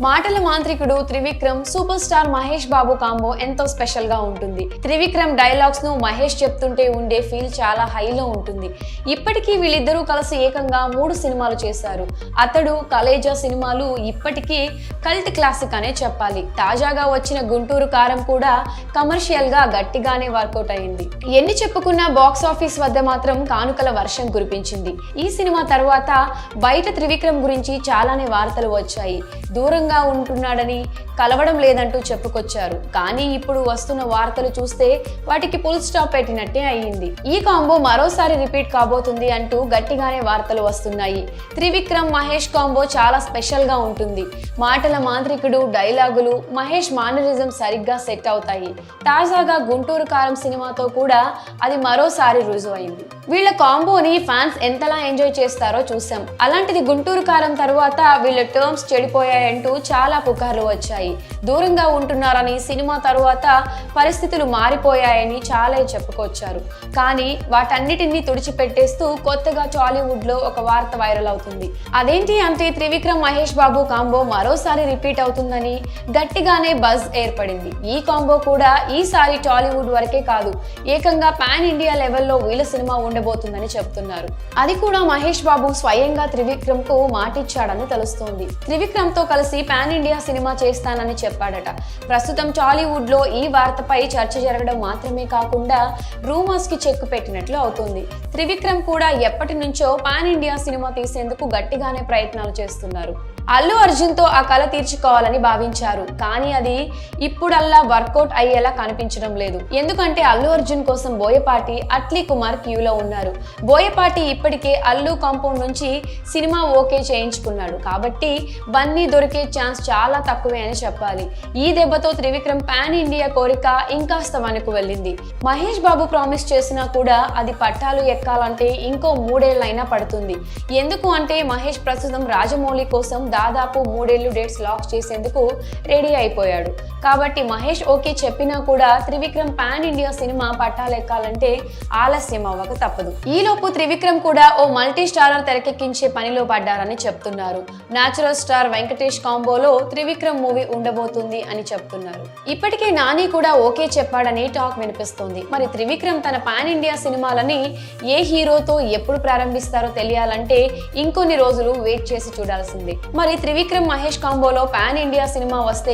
మాటల మాంత్రికుడు Trivikram super star Mahesh Babu combo ఎంతో స్పెషల్ గా ఉంటుంది. త్రివిక్రమ్ డైలాగ్స్ ను మహేష్ చెప్తుంటే ఉండే ఫీల్ చాలా హైలో ఉంటుంది. ఇప్పటికీ వీళ్ళిద్దరూ కలిసి ఏకంగా 3 సినిమాలు చేశారు. అతడు కలేజా సినిమాలు ఇప్పటికీ కల్ట్ క్లాసిక్ అనే చెప్పాలి. తాజాగా వచ్చిన గుంటూరు కారం కూడా కమర్షియల్ గా గట్టిగానే వర్కౌట్ అయింది. ఎన్ని చెప్పుకున్నా బాక్స్ ఆఫీస్ వద్ద మాత్రం కానుకల వర్షం కురిపించింది. ఈ సినిమా తర్వాత బయట త్రివిక్రమ్ గురించి చాలానే వార్తలు వచ్చాయి. దూరంగా ఉంటున్నాడని, కలవడం లేదంటూ చెప్పుకొచ్చారు. కానీ ఇప్పుడు వస్తున్న వార్తలు చూస్తే వాటికి ఫుల్ స్టాప్ పెట్టినట్టే అయ్యింది. ఈ కాంబో మరోసారి రిపీట్ కాబోతుంది అంటూ గట్టిగానే వార్తలు వస్తున్నాయి. త్రివిక్రమ్ మహేష్ కాంబో చాలా స్పెషల్ గా ఉంటుంది. మాటల మాంత్రికుడు డైలాగులు మహేష్ మానరిజం సరిగ్గా సెట్ అవుతాయి. తాజాగా గుంటూరు కారం సినిమాతో కూడా అది మరోసారి రుజువైంది. వీళ్ళ కాంబోని ఫ్యాన్స్ ఎంతలా ఎంజాయ్ చేస్తారో చూసాం. అలాంటిది గుంటూరు కారం తర్వాత వీళ్ళ టర్మ్స్ చెడిపోయాయంటూ చాలా పుకార్లు వచ్చాయి. దూరంగా ఉంటున్నారని, సినిమా తరువాత పరిస్థితులు మారిపోయాయని చాలా చెప్పుకొచ్చారు. కానీ వాటన్నిటిని తుడిచిపెట్టేస్తూ కొత్తగా టాలీవుడ్ లో ఒక వార్త వైరల్ అవుతుంది. అదేంటి అంటే త్రివిక్రమ్ మహేష్ బాబు కాంబో మరోసారి రిపీట్ అవుతుందని గట్టిగానే బజ్ ఏర్పడింది. ఈ కాంబో కూడా ఈసారి టాలీవుడ్ వరకే కాదు, ఏకంగా పాన్ ఇండియా లెవెల్లో వీళ్ళ సినిమా ఉండబోతుందని చెప్తున్నారు. అది కూడా మహేష్ బాబు స్వయంగా త్రివిక్రమ్ కు మాటిచ్చాడని తెలుస్తోంది. త్రివిక్రమ్ తో కలిసి పాన్ ఇండియా సినిమా చేస్తానని చెప్పాడట. ప్రస్తుతం టాలీవుడ్ లో ఈ వార్తపై చర్చ జరగడం మాత్రమే కాకుండా రూమర్స్ కి చెక్ పెట్టినట్లు అవుతుంది. త్రివిక్రమ్ కూడా ఎప్పటి నుంచో పాన్ ఇండియా సినిమా తీసేందుకు గట్టిగానే ప్రయత్నాలు చేస్తున్నారు. అల్లు అర్జున్ తో ఆ కళ తీర్చుకోవాలని భావించారు. కానీ అది ఇప్పుడల్లా వర్కౌట్ అయ్యేలా కనిపించడం లేదు. ఎందుకంటే అల్లు అర్జున్ కోసం బోయపాటి, అట్లీ కుమార్ క్యూలో ఉన్నారు. బోయపాటి ఇప్పటికే అల్లు కాంపౌండ్ నుంచి సినిమా ఓకే చేయించుకున్నాడు. కాబట్టి బన్నీ దొరికే ఛాన్స్ చాలా తక్కువే అని చెప్పాలి. ఈ దెబ్బతో త్రివిక్రమ్ పాన్ ఇండియా కోరిక ఇంకాస్త వనకు వెళ్ళింది. మహేష్ బాబు ప్రామిస్ చేసినా కూడా అది పట్టాలు ఎక్కాలంటే ఇంకో 3 ఏళ్లైనా పడుతుంది. ఎందుకు అంటే మహేష్ ప్రస్తుతం రాజమౌళి కోసం దాదాపు 3 ఏళ్లు డేట్స్ లాక్ చేసేందుకు రెడీ అయిపోయాడు. కాబట్టి మహేష్ ఓకే చెప్పినా కూడా త్రివిక్రమ్ పాన్ ఇండియా సినిమా పట్టాలెక్కాలంటే ఆలస్యం అవ్వక తప్పదు. ఈలోపు త్రివిక్రమ్ కూడా ఓ మల్టీ స్టారర్ తెరకెక్కించే పనిలో పడ్డారని చెప్తున్నారు. న్యాచురల్ స్టార్ వెంకటేష్ కాంబోలో త్రివిక్రమ్ మూవీ ఉండబోతుంది అని చెప్తున్నారు. ఇప్పటికే నాని కూడా ఓకే చెప్పాడని టాక్ వినిపిస్తోంది. మరి త్రివిక్రమ్ తన పాన్ ఇండియా సినిమాలని ఏ హీరోతో ఎప్పుడు ప్రారంభిస్తారో తెలియాలంటే ఇంకొన్ని రోజులు వెయిట్ చేసి చూడాల్సిందే. మరి త్రివిక్రమ్ మహేష్ కాంబోలో పాన్ ఇండియా సినిమా వస్తే